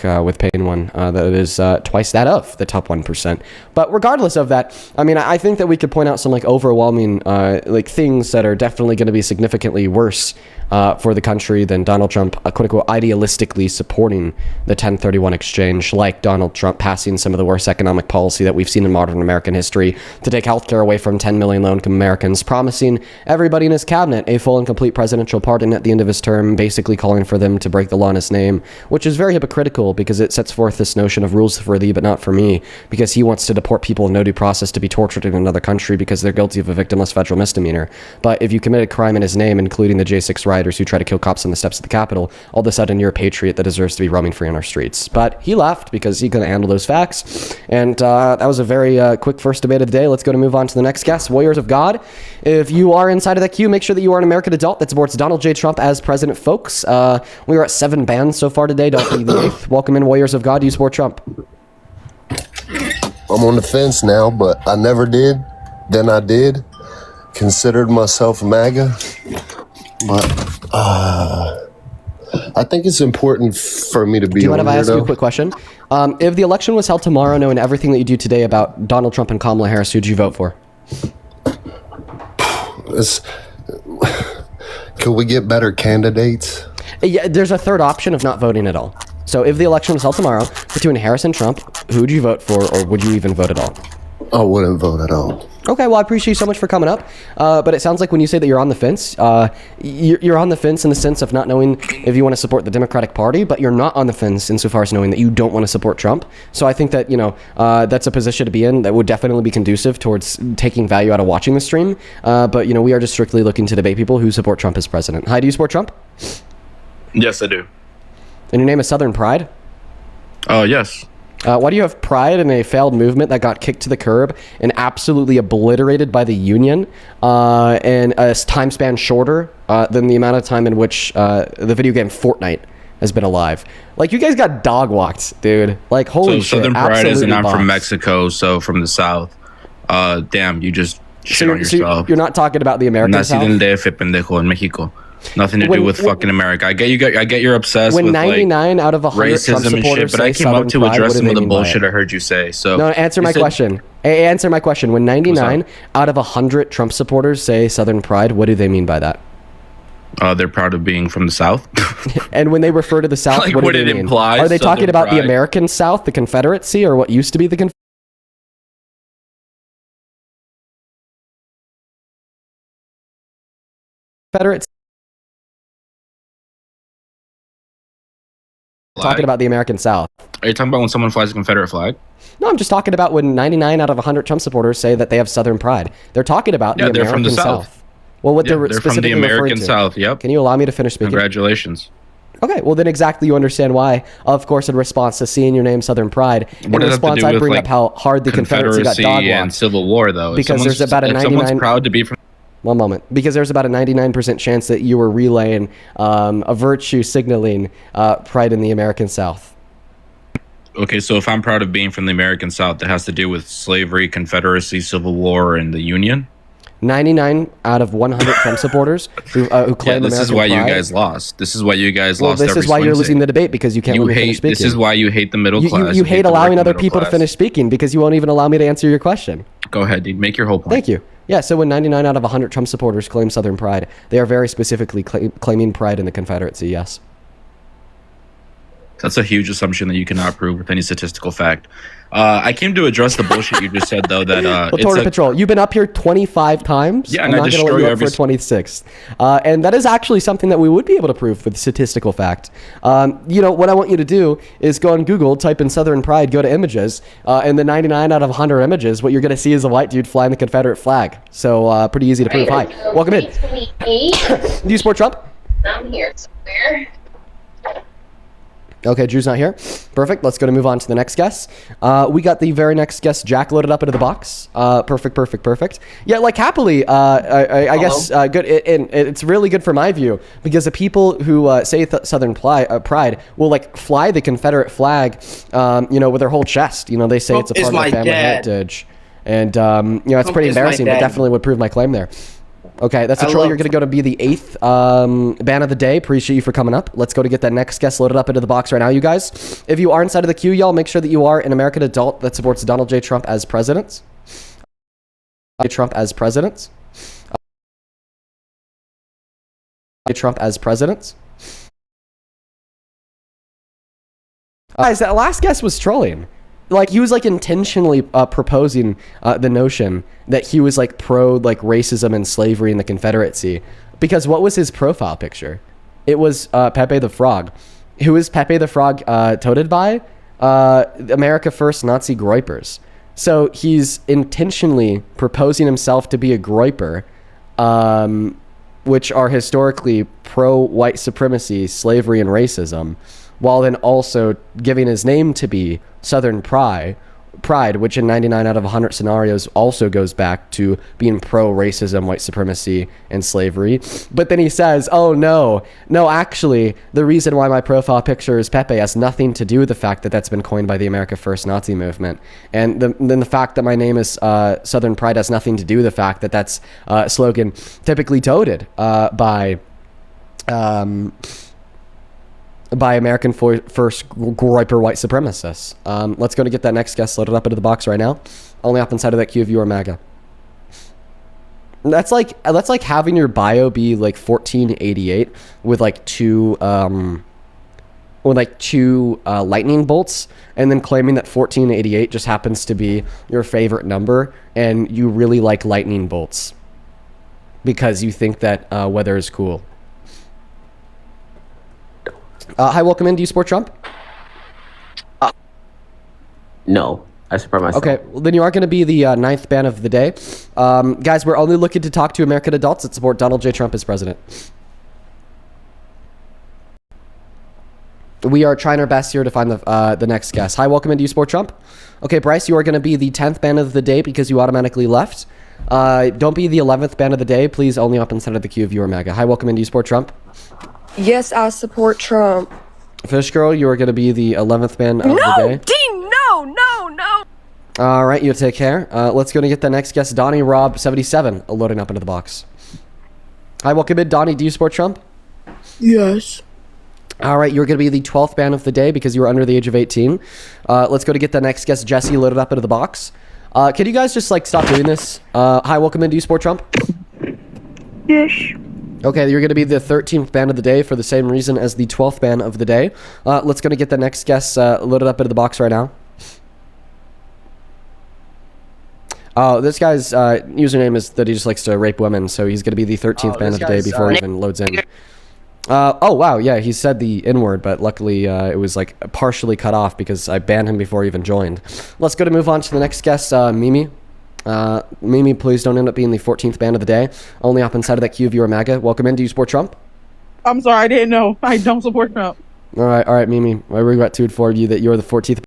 with Payne one that is twice that of the top 1%. But regardless of that, I mean, I think that we could point out some like overwhelming like things that are definitely going to be significantly worse for the country than Donald Trump, quote unquote, idealistically supporting the 1031 exchange, like Donald Trump passing some of the worst economic policy that we've seen in modern American history to take healthcare away from 10 million low-income Americans, promising everybody in his cabinet a full and complete presidential pardon at the end of his term, basically calling for them to break the law in his name, which is very hypocritical because it sets forth this notion of rules for thee but not for me, because he wants to deport people in no due process to be tortured in another country because they're guilty of a victimless federal misdemeanor. But if you commit a crime in his name, including the J6 rioters who try to kill cops on the steps of the Capitol, all of a sudden you're a patriot that deserves to be roaming free on our streets. But he left because he couldn't handle those facts. And that was a very quick first debate of the day. Let's go to move on to the next guest, Warriors of God. If you are inside of that queue, make sure that you are an American adult that supports Donald J. Trump as president, folks. We are at 7 bans so far today. Don't be the 8th. Welcome in, Warriors of God. Do you support Trump? I'm on the fence now, but I never did. Then I did. Considered myself MAGA. But I think it's important for me to be. Do you mind if I ask you a quick question? If the election was held tomorrow, knowing everything that you do today about Donald Trump and Kamala Harris, who'd you vote for? Could we get better candidates? Yeah, there's a third option of not voting at all. So if the election was held tomorrow between Harris and Trump, who would you vote for, or would you even vote at all? I wouldn't vote at all. Okay, well, I appreciate you so much for coming up. But it sounds like when you say that you're on the fence, you're on the fence in the sense of not knowing if you want to support the Democratic Party, but you're not on the fence insofar as knowing that you don't want to support Trump. So I think that, you know, that's a position to be in that would definitely be conducive towards taking value out of watching the stream. But, you know, we are just strictly looking to debate people who support Trump as president. Hi, do you support Trump? Yes, I do. And your name is Southern Pride? Yes. Why do you have pride in a failed movement that got kicked to the curb and absolutely obliterated by the union in a time span shorter than the amount of time in which the video game Fortnite has been alive? Like, you guys got dog walked, dude. Like, holy shit. Southern Pride is not boxed. from Mexico, so from the South. Damn, you just shit on yourself. You're not talking about the American South? Nacido en DF, pendejo, en Mexico. Nothing to do with fucking America. I get you're obsessed with 99 out of 100 racism Trump and shit, but I came up to address some of the bullshit I heard you say. So no, answer my question. Answer my question. When 99 out of 100 Trump supporters say Southern Pride, what do they mean by that? They're proud of being from the South. And when they refer to the South, like, what do they it mean? Implies Are they Southern talking about pride? the American South, the Confederacy, or what used to be the Confederacy? Talking about the American South. Are you talking about when someone flies a Confederate flag? No, I'm just talking about when 99 out of 100 Trump supporters say that they have Southern pride. They're talking about the they're American from the South. Well, what they're from the specifically American referring to. South. Yep. Can you allow me to finish speaking? Congratulations. Okay, well then exactly you understand why. Of course, in response to seeing your name Southern Pride, in response I bring up how hard the Confederacy got dog walked. And Civil War, though. Because there's about a 99. Someone's proud to be from. One moment. Because there's about a 99% chance that you were relaying a virtue signaling pride in the American South. Okay, so if I'm proud of being from the American South, that has to do with slavery, Confederacy, Civil War, and the Union? 99 out of 100 Trump supporters who claim American pride. This is why you guys lost. This is why you guys lost. This is why you're losing the debate, because you can't let me finish speaking. This is why you hate the middle class. You hate allowing other people to finish speaking because you won't even allow me to answer your question. Go ahead, dude. Make your whole point. Thank you. Yeah, so when 99 out of 100 Trump supporters claim Southern pride, they are very specifically claiming pride in the Confederacy, yes. That's a huge assumption that you cannot prove with any statistical fact. I came to address the bullshit you just said, though. That well, Tornado Patrol, you've been up here 25 times. Yeah, and I'm not going to let you up for 26th. And that is actually something that we would be able to prove with statistical fact. You know, what I want you to do is go on Google, type in Southern Pride, go to images, and the 99 out of 100 images, what you're going to see is a white dude flying the Confederate flag. So pretty easy to prove. Hi, welcome in. Do you support Trump? I'm here somewhere. Okay, Drew's not here. Perfect. Let's go to move on to the next guest. We got the very next guest, Jack, loaded up into the box. Perfect. Yeah, like happily, I guess good. It's really good for my view because the people who say Southern Pride will like fly the Confederate flag, you know, with their whole chest. You know, they say it's a part of their family heritage, and you know, it's pretty embarrassing, but definitely would prove my claim there. Okay, that's a troll. You're going to go to be the 8th ban of the day. Appreciate you for coming up. Let's go to get that next guest loaded up into the box right now, you guys. If you are inside of the queue, y'all, make sure that you are an American adult that supports Donald J. Trump as president. Trump as president. Trump as president. Guys, that last guest was trolling. Like, he was like intentionally proposing the notion that he was like pro like racism and slavery in the Confederacy, because what was his profile picture? It was Pepe the Frog. Who is Pepe the Frog toted by? America First Nazi Groypers. So he's intentionally proposing himself to be a Groyper, which are historically pro-white supremacy, slavery, and racism, while then also giving his name to be Southern Pride, which in 99 out of 100 scenarios also goes back to being pro-racism, white supremacy, and slavery. But then he says, oh no, actually, the reason why my profile picture is Pepe has nothing to do with the fact that that's been coined by the America First Nazi movement. And then the fact that my name is Southern Pride has nothing to do with the fact that that's a slogan typically toted by American First Groyper white supremacists. Let's go to get that next guest loaded up into the box right now. Only up inside of that queue if you are MAGA. That's like having your bio be like 1488 with like two lightning bolts, and then claiming that 1488 just happens to be your favorite number and you really like lightning bolts because you think that weather is cool. Hi, welcome in. Do you support Trump? No, I support myself. Okay, well, then you are going to be the 9th ban of the day. Guys, we're only looking to talk to American adults that support Donald J. Trump as president. We are trying our best here to find the next guest. Hi, welcome in. Do you support Trump? Okay, Bryce, you are going to be the 10th ban of the day because you automatically left. Don't be the 11th ban of the day. Please only up inside of the queue if you are MAGA. Hi, welcome in. Do you support Trump? Yes, I support Trump. Fish Girl, you are going to be the 11th ban of the day. Dean, no. All right, you take care. Let's go and get the next guest, Donnie Rob 77, loading up into the box. Hi, welcome in. Donnie, do you support Trump? Yes. All right, you're going to be the 12th ban of the day because you were under the age of 18. Let's go to get the next guest, Jesse, loaded up into the box. Can you guys just like stop doing this? Hi, welcome in. Do you support Trump? Yes. Okay, you're going to be the 13th ban of the day for the same reason as the 12th ban of the day. Let's go to get the next guest loaded up into the box right now. Oh, this guy's username is that he just likes to rape women, so he's going to be the 13th ban of the day before he even loads in. Oh, wow, yeah, he said the N-word, but luckily it was like partially cut off because I banned him before he even joined. Let's go to move on to the next guest, Mimi. Mimi, please don't end up being the 14th ban of the day. Only up inside of that queue if you are MAGA. Welcome in. Do you support Trump? I'm sorry, I didn't know. I don't support Trump. All right, Mimi. I regret to inform you that you're the 14th